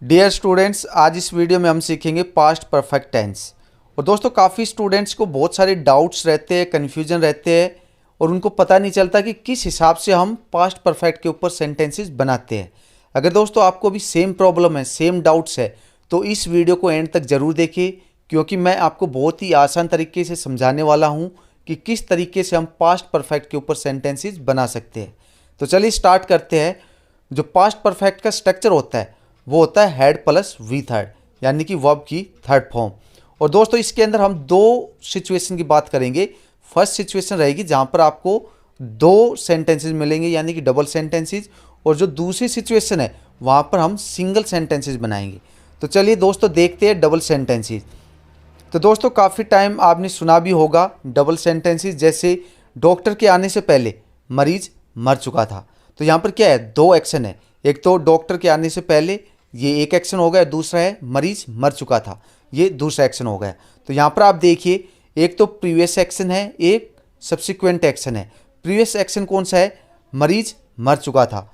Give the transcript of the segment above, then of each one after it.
Dear students, आज इस video में हम सीखेंगे पास्ट परफेक्ट टेंस। और दोस्तों, काफ़ी स्टूडेंट्स को बहुत सारे डाउट्स रहते हैं, कन्फ्यूजन रहते हैं और उनको पता नहीं चलता कि किस हिसाब से हम पास्ट परफेक्ट के ऊपर सेंटेंसेस बनाते हैं। अगर दोस्तों आपको भी सेम प्रॉब्लम है, सेम डाउट्स है, तो इस वीडियो को एंड तक ज़रूर देखिए, क्योंकि मैं आपको बहुत ही आसान तरीके से समझाने वाला हूँ कि किस तरीके से हम पास्ट परफेक्ट के ऊपर सेंटेंसेस बना सकते हैं। तो चलिए स्टार्ट करते हैं। जो पास्ट परफेक्ट का स्ट्रक्चर होता है वो होता है हैड प्लस वी थर्ड, यानी कि वर्ब की थर्ड फॉर्म। और दोस्तों इसके अंदर हम दो सिचुएशन की बात करेंगे। फर्स्ट सिचुएशन रहेगी जहाँ पर आपको दो सेंटेंसेस मिलेंगे, यानी कि डबल सेंटेंसेस। और जो दूसरी सिचुएशन है वहाँ पर हम सिंगल सेंटेंसेस बनाएंगे। तो चलिए दोस्तों देखते हैं डबल सेंटेंसेस। तो दोस्तों काफ़ी टाइम आपने सुना भी होगा डबल सेंटेंसेस, जैसे डॉक्टर के आने से पहले मरीज मर चुका था। तो यहाँ पर क्या है, दो एक्शन है। एक तो डॉक्टर के आने से पहले, ये एक एक्शन हो गया। दूसरा है मरीज मर चुका था, ये दूसरा एक्शन हो गया। तो यहाँ पर आप देखिए, एक तो प्रीवियस एक्शन है, एक सब्सिक्वेंट एक्शन है। प्रीवियस एक्शन कौन सा है, मरीज मर चुका था।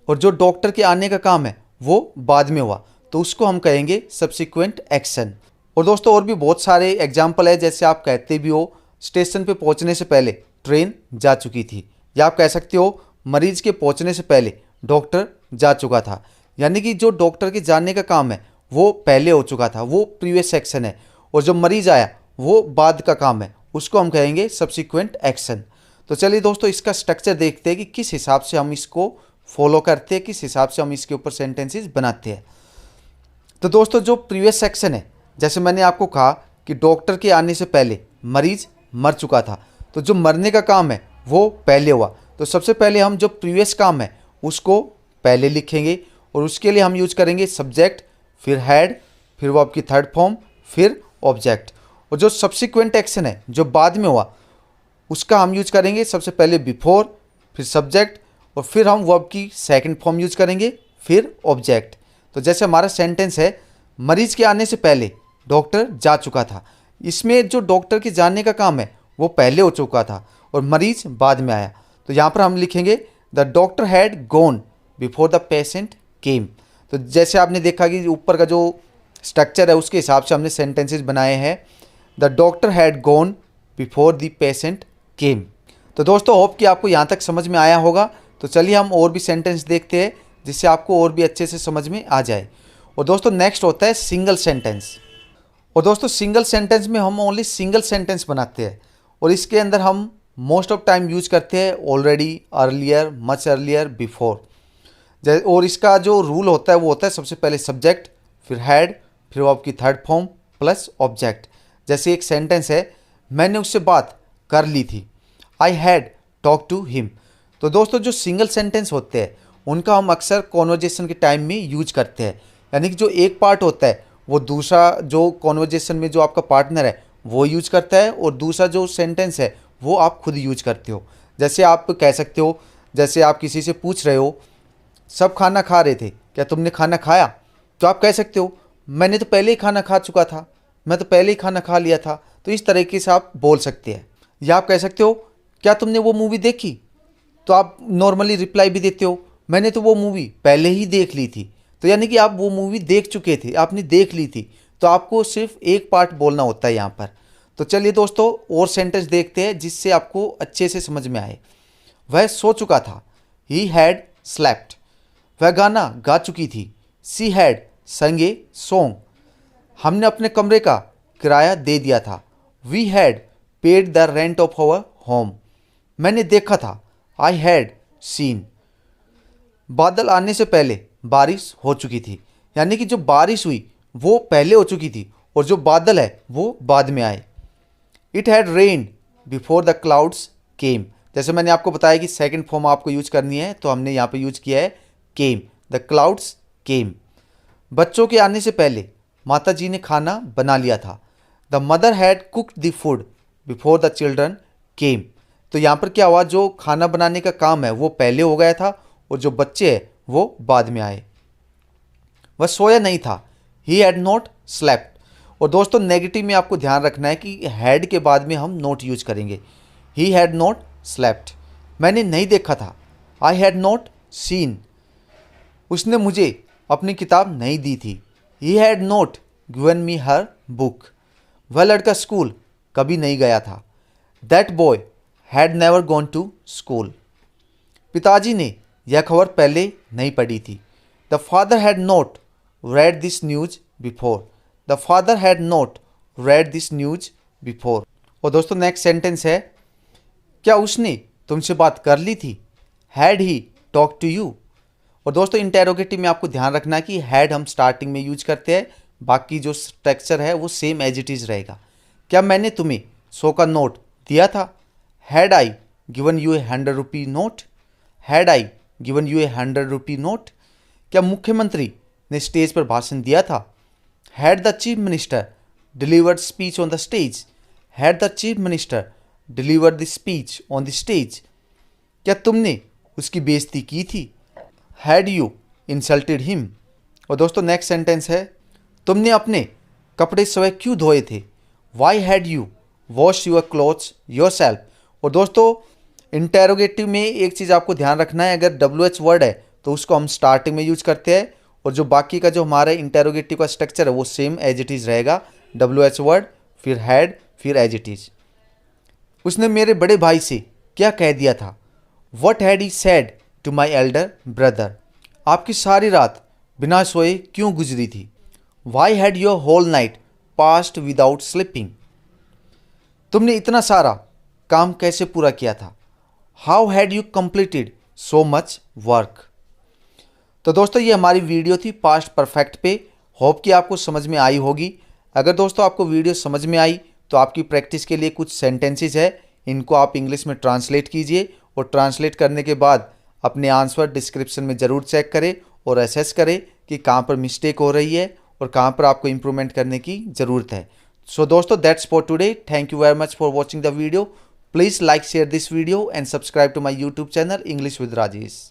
और जो डॉक्टर के आने का काम है वो बाद में हुआ, तो उसको हम कहेंगे सब्सिक्वेंट एक्शन। और दोस्तों और भी बहुत सारे एग्जाम्पल है, जैसे आप कहते भी हो स्टेशन पे पहुंचने से पहले ट्रेन जा चुकी थी, या आप कह सकते हो मरीज के पहुंचने से पहले डॉक्टर जा चुका था। यानी कि जो डॉक्टर के जाने का काम है वो पहले हो चुका था, वो प्रीवियस एक्शन है। और जो मरीज आया वो बाद का काम है, उसको हम कहेंगे सब्सिक्वेंट एक्शन। तो चलिए दोस्तों इसका स्ट्रक्चर देखते हैं कि किस हिसाब से हम इसको फॉलो करते हैं, किस हिसाब से हम इसके ऊपर सेंटेंसेस बनाते हैं। तो दोस्तों जो प्रीवियस सेक्शन है, जैसे मैंने आपको कहा कि डॉक्टर के आने से पहले मरीज मर चुका था, तो जो मरने का काम है वो पहले हुआ। तो सबसे पहले हम जो प्रीवियस काम है उसको पहले लिखेंगे, और उसके लिए हम यूज करेंगे सब्जेक्ट, फिर हैड, फिर वर्ब की थर्ड फॉर्म, फिर ऑब्जेक्ट। और जो सब्सिक्वेंट एक्शन है जो बाद में हुआ, उसका हम यूज करेंगे सबसे पहले बिफोर, फिर सब्जेक्ट, और फिर हम वर्ब की सेकंड फॉर्म यूज करेंगे, फिर ऑब्जेक्ट। तो जैसे हमारा सेंटेंस है, मरीज के आने से पहले डॉक्टर जा चुका था। इसमें जो डॉक्टर के जाने का काम है वो पहले हो चुका था और मरीज बाद में आया। तो यहाँ पर हम लिखेंगे the doctor had gone before the patient केम। तो जैसे आपने देखा कि ऊपर का जो स्ट्रक्चर है उसके हिसाब से हमने सेंटेंसेस बनाए हैं। The doctor had gone before the patient केम। तो दोस्तों होप कि आपको यहाँ तक समझ में आया होगा। तो चलिए हम और भी सेंटेंस देखते हैं जिससे आपको और भी अच्छे से समझ में आ जाए। और दोस्तों नेक्स्ट होता है सिंगल सेंटेंस। और दोस्तों सिंगल सेंटेंस में हम ओनली सिंगल सेंटेंस बनाते हैं, और इसके अंदर हम मोस्ट ऑफ टाइम यूज करते हैं already, earlier, much earlier, before. और इसका जो रूल होता है वो होता है सबसे पहले सब्जेक्ट, फिर हैड, फिर वर्ब की थर्ड फॉर्म प्लस ऑब्जेक्ट। जैसे एक सेंटेंस है, मैंने उससे बात कर ली थी, I had talk to him. तो दोस्तों जो सिंगल सेंटेंस होते हैं उनका हम अक्सर कॉन्वर्जेशन के टाइम में यूज करते हैं। यानी कि जो एक पार्ट होता है वो दूसरा जो कॉन्वर्जेशन में जो आपका पार्टनर है वो यूज करता है, और दूसरा जो सेंटेंस है वो आप खुद यूज करते हो। जैसे आप कह सकते हो, जैसे आप किसी से पूछ रहे हो सब खाना खा रहे थे, क्या तुमने खाना खाया? तो आप कह सकते हो मैंने तो पहले ही खाना खा चुका था, मैं तो पहले ही खाना खा लिया था। तो इस तरीके से आप बोल सकते हैं। या आप कह सकते हो क्या तुमने वो मूवी देखी? तो आप नॉर्मली रिप्लाई भी देते हो मैंने तो वो मूवी पहले ही देख ली थी। तो यानी कि आप वो मूवी देख चुके थे, आपने देख ली थी। तो आपको सिर्फ एक पार्ट बोलना होता है यहाँ पर। तो चलिए दोस्तों और सेंटेंस देखते हैं जिससे आपको अच्छे से समझ में आए। वह सो चुका था, ही हैड स्लेप्ट। वह गाना गा चुकी थी, सी हैड संग ए सॉन्ग। हमने अपने कमरे का किराया दे दिया था, we had paid the rent of our home. मैंने देखा था, आई हैड सीन। बादल आने से पहले बारिश हो चुकी थी। यानी कि जो बारिश हुई वो पहले हो चुकी थी, और जो बादल है वो बाद में आए। It had rain before the clouds came. जैसे मैंने आपको बताया कि सेकंड फॉर्म आपको यूज करनी है, तो हमने यहाँ पे यूज किया है केम, द क्लाउड्स केम। बच्चों के आने से पहले माता जी ने खाना बना लिया था, the mother had cooked the food before the children came. तो यहाँ पर क्या हुआ, जो खाना बनाने का काम है वो पहले हो गया था, और जो बच्चे हैं वो बाद में आए। वह सोया नहीं था, ही हैड नॉट स्लेप्ट। और दोस्तों नेगेटिव में आपको ध्यान रखना है कि हैड के बाद में हम नॉट यूज करेंगे। ही हैड नॉट स्लेप्ट। मैंने नहीं देखा था, आई हैड नॉट सीन। उसने मुझे अपनी किताब नहीं दी थी। He had not given me her book. वह लड़का स्कूल कभी नहीं गया था। That boy had never gone to school. पिताजी ने यह खबर पहले नहीं पढ़ी थी। The father had not read this news before. The father had not read this news before. और दोस्तों नेक्स्ट सेंटेंस है, क्या उसने तुमसे बात कर ली थी? Had he talk to you. और दोस्तों इंटेरोगेटिव में आपको ध्यान रखना है कि हैड हम स्टार्टिंग में यूज करते हैं, बाकी जो स्ट्रक्चर है वो सेम एज इट इज़ रहेगा। क्या मैंने तुम्हें 100 का नोट दिया था? Had I given you a 100 rupee note. Had I given you a 100 rupee note. क्या मुख्यमंत्री ने स्टेज पर भाषण दिया था? Had the chief minister delivered speech on the stage. Had the chief minister delivered the speech on the stage. क्या तुमने उसकी बेइज्जती की थी? Had you insulted him. और दोस्तों नेक्स्ट सेंटेंस है, तुमने अपने कपड़े स्वयं क्यों धोए थे? Why had you wash your clothes yourself. और दोस्तों इंटेरोगेटिव में एक चीज़ आपको ध्यान रखना है, अगर WH वर्ड है तो उसको हम स्टार्टिंग में यूज करते हैं, और जो बाकी का जो हमारा इंटेरोगेटिव का स्ट्रक्चर है वो सेम एज इट इज़ रहेगा। WH वर्ड, फिर हैड, फिर एज इट इज़। उसने मेरे बड़े भाई से क्या कह दिया था? What had he said to my elder brother. आपकी सारी रात बिना सोए क्यों गुजरी थी? Why had your whole night passed without sleeping. तुमने इतना सारा काम कैसे पूरा किया था? How had you completed so much work. तो दोस्तों ये हमारी वीडियो थी पास्ट परफेक्ट पे। होप कि आपको समझ में आई होगी। अगर दोस्तों आपको वीडियो समझ में आई तो आपकी प्रैक्टिस के लिए कुछ सेंटेंसेस है, इनको आप इंग्लिश में ट्रांसलेट कीजिए, और ट्रांसलेट करने के बाद अपने आंसर डिस्क्रिप्शन में ज़रूर चेक करें और असेस करें कि कहाँ पर मिस्टेक हो रही है और कहाँ पर आपको इम्प्रूवमेंट करने की ज़रूरत है। सो दोस्तों that's for today. Thank you very much for watching the video. Please like share this video and subscribe to my YouTube channel English with Rajesh.